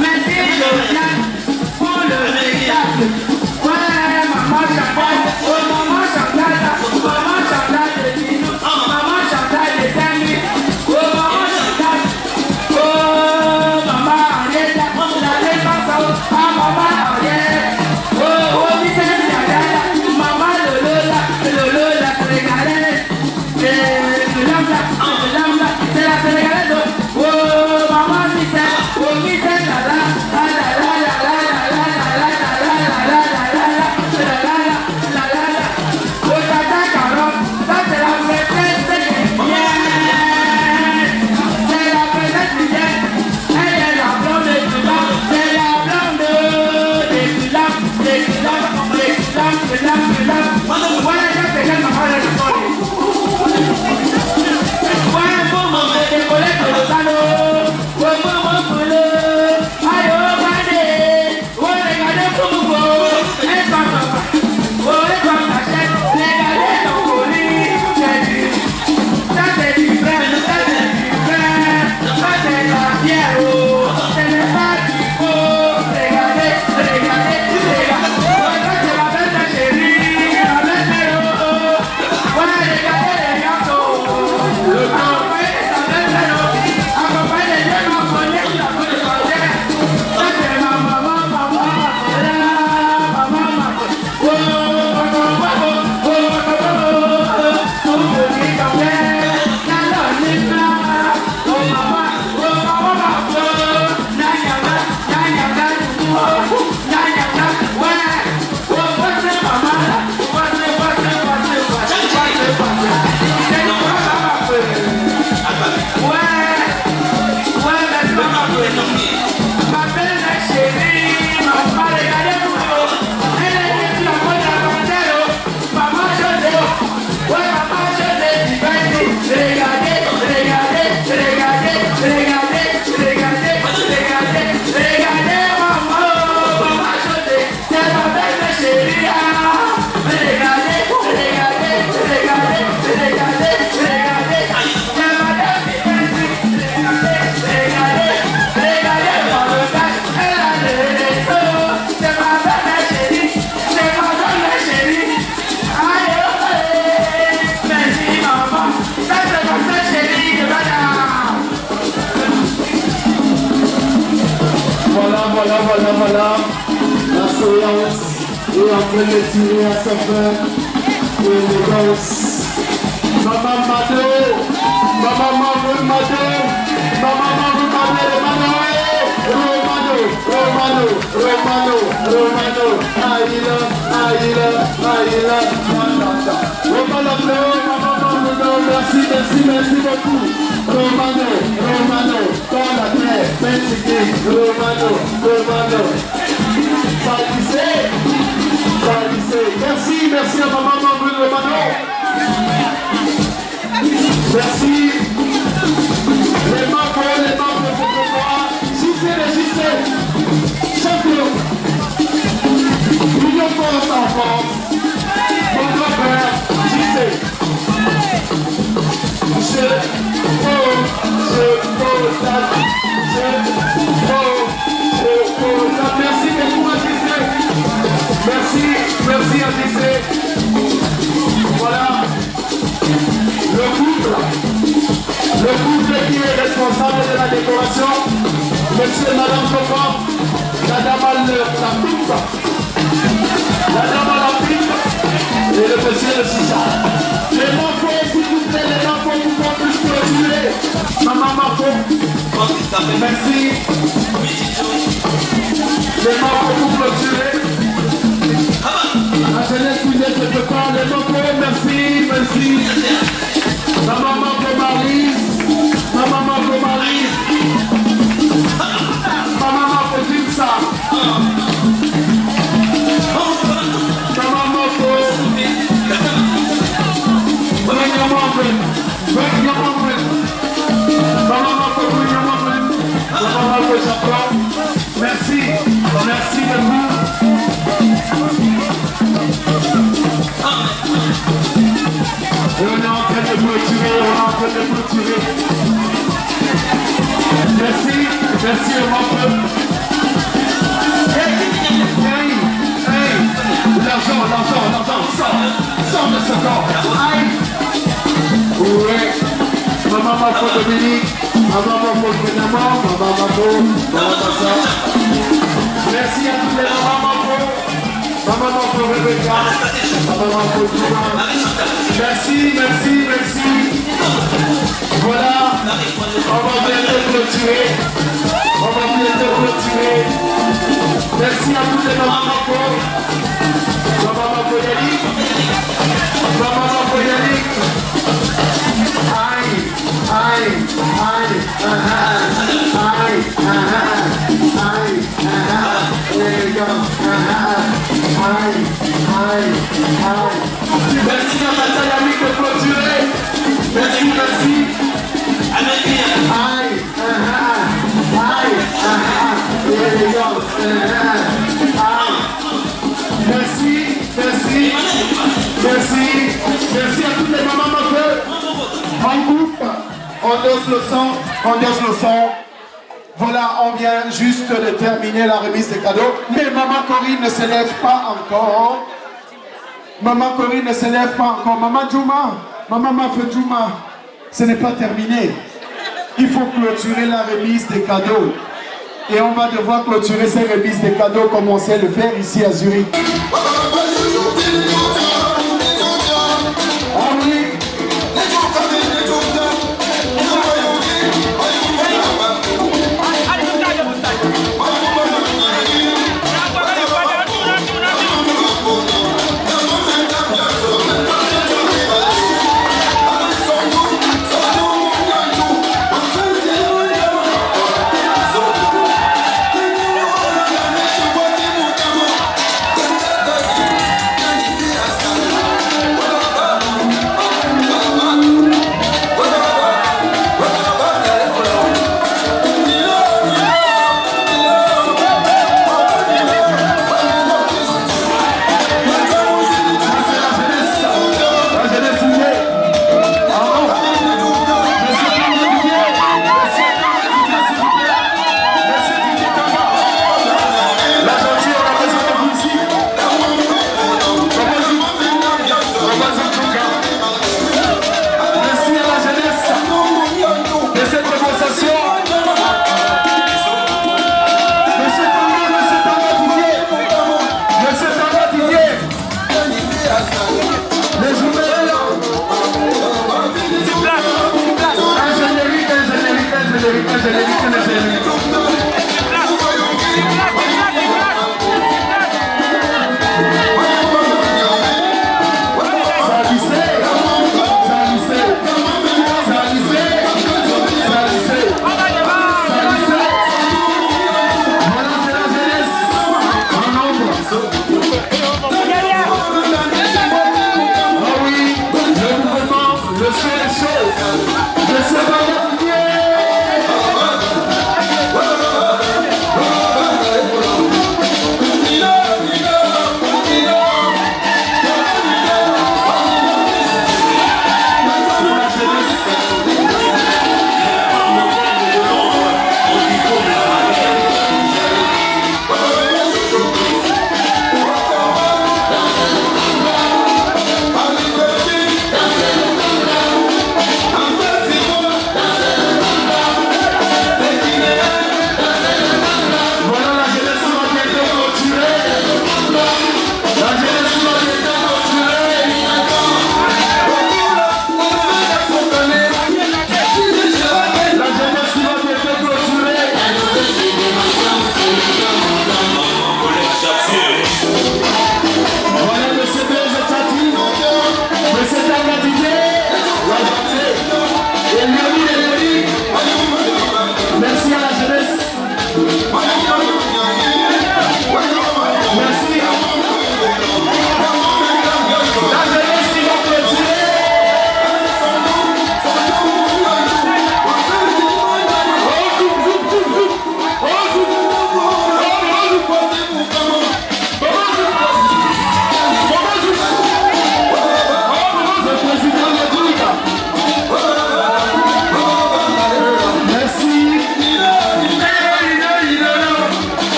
Merci Josiane pour le voilà, la séance est en train de tirer à sa fin. Élégance. Maman Mado, Maman Mado, Maman Mado, Romano, Aïla, merci beaucoup. Romano, dans la terre, Romano. Merci à Maman Romano. Merci. Les membres de ce pouvoir. JC, champion. Union Force en France. Mon grand-père, JC. Merci beaucoup à JC. Merci à JC. Voilà. Le couple qui est responsable de la décoration, monsieur et madame Copa, la dame à la pipe, et le monsieur de Chicha. Les enfants, s'il vous plaît, les enfants, vous pouvez plus clôturer. Maman Marco, merci. Les enfants, vous clôturer. La jeunesse qui ne se peut pas, les enfants, merci. Maman Marco Marie. Maman Marco Jimsa. Maman Marco. Merci beaucoup. Et on est en train de clôturer, Merci au membre. Hey, l'argent, sort de ce corps. Aïe. Ouais. Maman Marco Dominique, Maman Marco Benamon, Maman Massa. Merci à tous les mamans Marco. Maman Marco Rebecca, Maman Marco Duma. Merci. Voilà, on va bientôt clôturer. Merci à tous les mamans Marco. Maman Marco Yannick. Merci à ma taille amie de clôturer. Merci. Merci à toutes les mamans en groupe. On danse le son. Voilà, on vient juste de terminer la remise des cadeaux. Mais Maman Corinne ne se lève pas encore. Maman Djouma, Maman Mafé Djouma, ce n'est pas terminé. Il faut clôturer la remise des cadeaux. Et on va devoir clôturer ces remises des cadeaux comme on sait le faire ici à Zurich.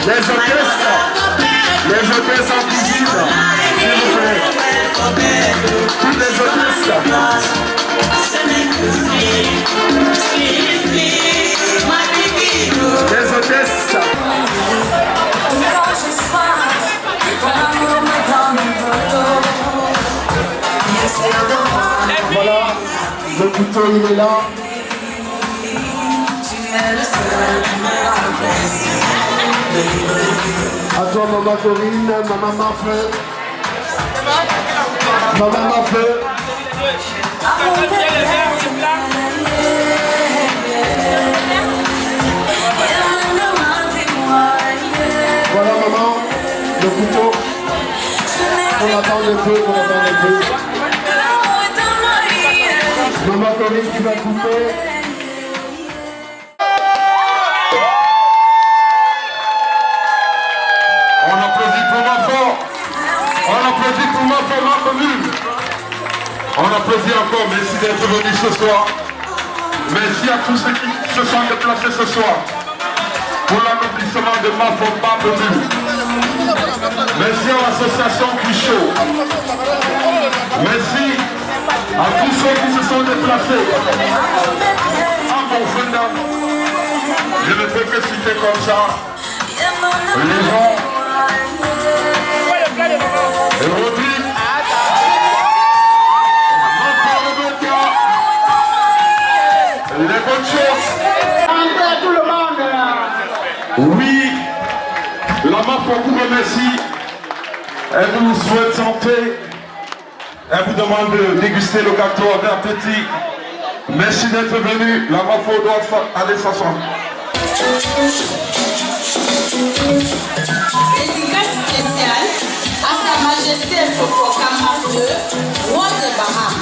Les hôtesses en cuisine, s'il vous plaît. Toutes les hôtesses. Les hôtesses. Voilà, le couteau il est là. À toi maman Corinne, maman Mafé. Maman Mafé. Voilà maman, le couteau. On attend un peu, on attend un peu. Maman Corinne qui va couper. On applaudit pour ma fort. On applaudit pour ma fort, ma commune. On applaudit encore, merci d'être venus ce soir. Merci à tous ceux qui se sont déplacés ce soir pour l'accomplissement de ma fort, ma commune. Merci à l'association Cuchot. Merci à tous ceux qui se sont déplacés. En bon fondant, je ne peux que citer comme ça les gens. Et Rodrigue, les bonnes choses. Tout le monde. Oui, la MAFO vous remercie. Elle vous souhaite santé. Elle vous demande de déguster le gâteau d'un petit. Merci d'être venu. La MAFO doit aller s'asseoir. Dédicace spéciale à Sa Majesté Sopokama II, roi de Baham.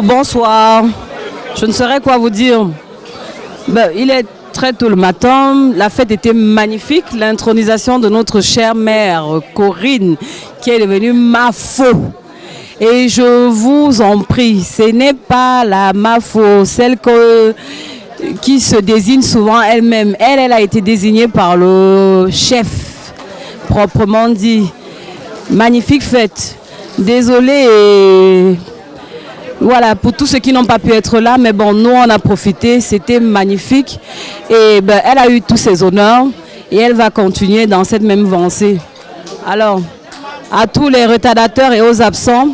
Bonsoir, je ne saurais quoi vous dire. Il est très tôt le matin, la fête était magnifique, l'intronisation de notre chère mère Corinne qui est devenue MAFO. Et je vous en prie, ce n'est pas la MAFO, celle qui se désigne souvent elle-même. Elle a été désignée par le chef, proprement dit. Magnifique fête. Désolée voilà, pour tous ceux qui n'ont pas pu être là, mais bon, nous on a profité, c'était magnifique. Et ben, elle a eu tous ses honneurs et elle va continuer dans cette même lancée. Alors, à tous les retardateurs et aux absents,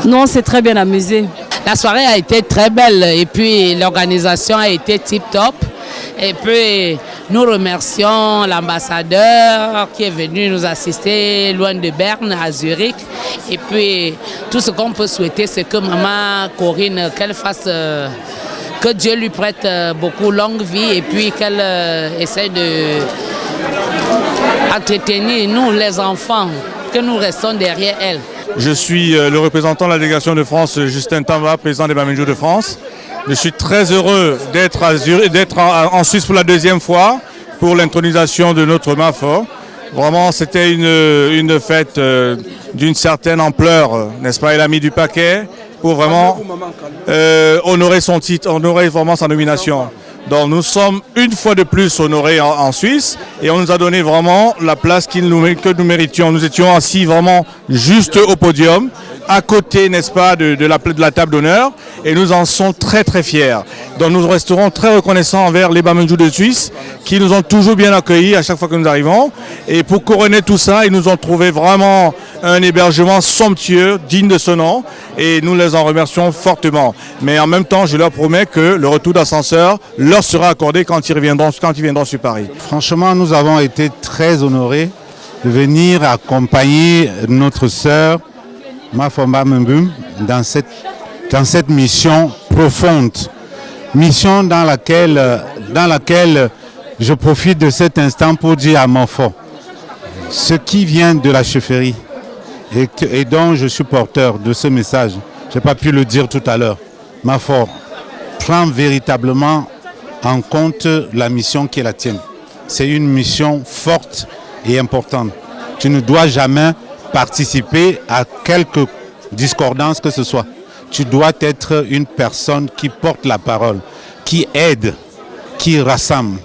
nous on s'est très bien amusés. La soirée a été très belle et puis l'organisation a été tip-top. Et puis nous remercions l'ambassadeur qui est venu nous assister loin de Berne, à Zurich. Et puis tout ce qu'on peut souhaiter, c'est que maman Corinne, qu'elle fasse, que Dieu lui prête beaucoup longue vie et puis qu'elle essaie de entretenir nous les enfants, que nous restons derrière elle. Je suis le représentant de la délégation de France, Justin Tamba, président des Bamendjou de France. Je suis très heureux d'être en Suisse pour la deuxième fois pour l'intronisation de notre MAFO. Vraiment, c'était une fête d'une certaine ampleur, n'est-ce pas? Elle a mis du paquet pour vraiment honorer son titre, honorer vraiment sa nomination. Donc nous sommes une fois de plus honorés en Suisse et on nous a donné vraiment la place que nous méritions. Nous étions assis vraiment juste au podium, à côté, n'est-ce pas, de la table d'honneur et nous en sommes très très fiers. Donc nous resterons très reconnaissants envers les Bamendjou de Suisse qui nous ont toujours bien accueillis à chaque fois que nous arrivons. Et pour couronner tout ça, ils nous ont trouvé vraiment un hébergement somptueux, digne de ce nom et nous les en remercions fortement. Mais en même temps, je leur promets que le retour d'ascenseur leur sera accordé quand ils viendront sur Paris. Franchement, nous avons été très honorés de venir accompagner notre sœur Mafomba Mbum dans cette mission profonde. Mission dans laquelle je profite de cet instant pour dire à Mafo ce qui vient de la chefferie et dont je suis porteur de ce message. Je n'ai pas pu le dire tout à l'heure. Mafo, prends véritablement en compte la mission qui est la tienne. C'est une mission forte et importante. Tu ne dois jamais participer à quelque discordance que ce soit. Tu dois être une personne qui porte la parole, qui aide, qui rassemble,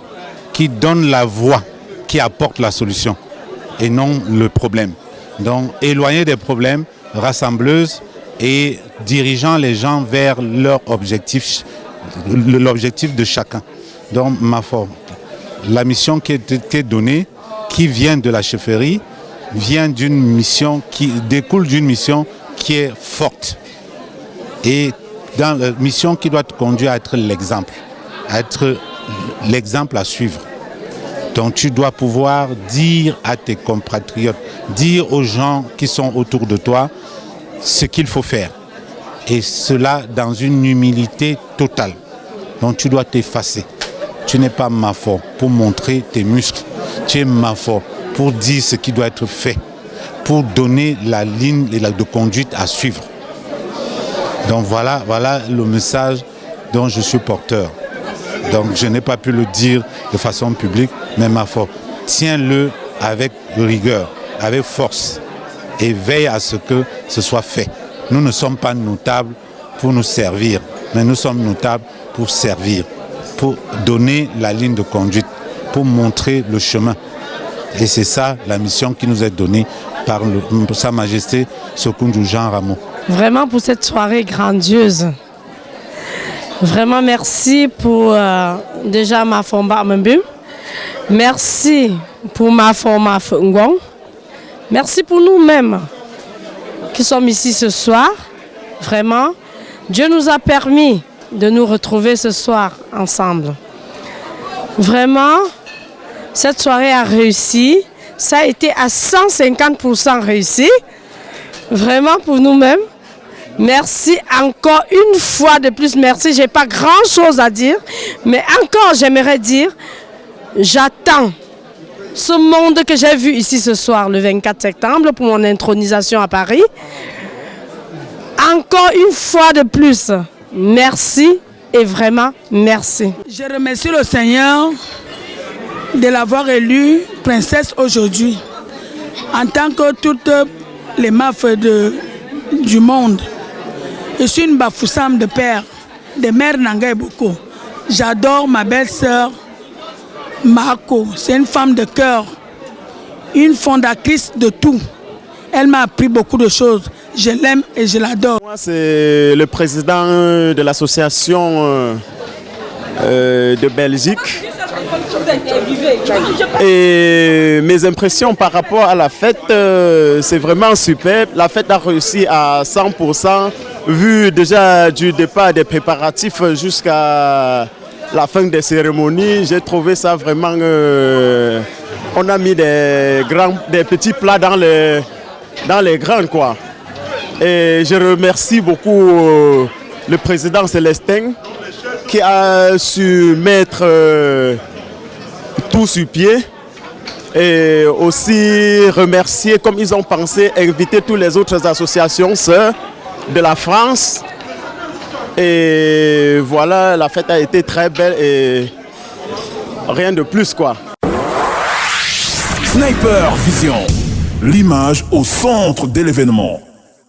qui donne la voix, qui apporte la solution et non le problème. Donc, éloigner des problèmes, rassembleuse et dirigeant les gens vers leur objectif, l'objectif de chacun. Donc, ma foi, la mission qui est donnée, qui vient de la chefferie, vient d'une mission qui découle d'une mission qui est forte et dans la mission qui doit te conduire à être l'exemple à suivre. Donc tu dois pouvoir dire à tes compatriotes, dire aux gens qui sont autour de toi ce qu'il faut faire et cela dans une humilité totale. Donc tu dois t'effacer. Tu n'es pas Mafo pour montrer tes muscles, tu es Mafo pour dire ce qui doit être fait, pour donner la ligne de conduite à suivre. Donc voilà le message dont je suis porteur. Donc je n'ai pas pu le dire de façon publique, mais ma foi, tiens-le avec rigueur, avec force et veille à ce que ce soit fait. Nous ne sommes pas notables pour nous servir, mais nous sommes notables pour servir, pour donner la ligne de conduite, pour montrer le chemin. Et c'est ça la mission qui nous est donnée par Sa Majesté Sokoundou Jean Ramo. Vraiment pour cette soirée grandiose. Vraiment merci pour déjà Mafomba Mbum. Merci pour Mafomba Ngong. Merci pour nous-mêmes qui sommes ici ce soir. Vraiment, Dieu nous a permis de nous retrouver ce soir ensemble. Vraiment, cette soirée a réussi. Ça a été à 150% réussi. Vraiment pour nous-mêmes. Merci encore une fois de plus. Merci. Je n'ai pas grand-chose à dire. Mais encore, j'aimerais dire, j'attends ce monde que j'ai vu ici ce soir, le 24 septembre, pour mon intronisation à Paris. Encore une fois de plus, merci et vraiment merci. Je remercie le Seigneur de l'avoir élue princesse aujourd'hui. En tant que toutes les meufs du monde, je suis une Bafoussam de père. de Mère Nangaï Boko. J'adore ma belle-sœur Mako. C'est une femme de cœur, une fondatrice de tout. Elle m'a appris beaucoup de choses. Je l'aime et je l'adore. Moi, c'est le président de l'association de Belgique. Et mes impressions par rapport à la fête, c'est vraiment super. La fête a réussi à 100%, vu déjà du départ des préparatifs jusqu'à la fin des cérémonies. J'ai trouvé ça vraiment... on a mis des petits plats dans les grands, quoi. Et je remercie beaucoup le président Célestin qui a su mettre tout sur pied, et aussi remercier, comme ils ont pensé, inviter toutes les autres associations sœurs de la France. Et voilà, la fête a été très belle et rien de plus, quoi. Sniper Vision, l'image au centre de l'événement.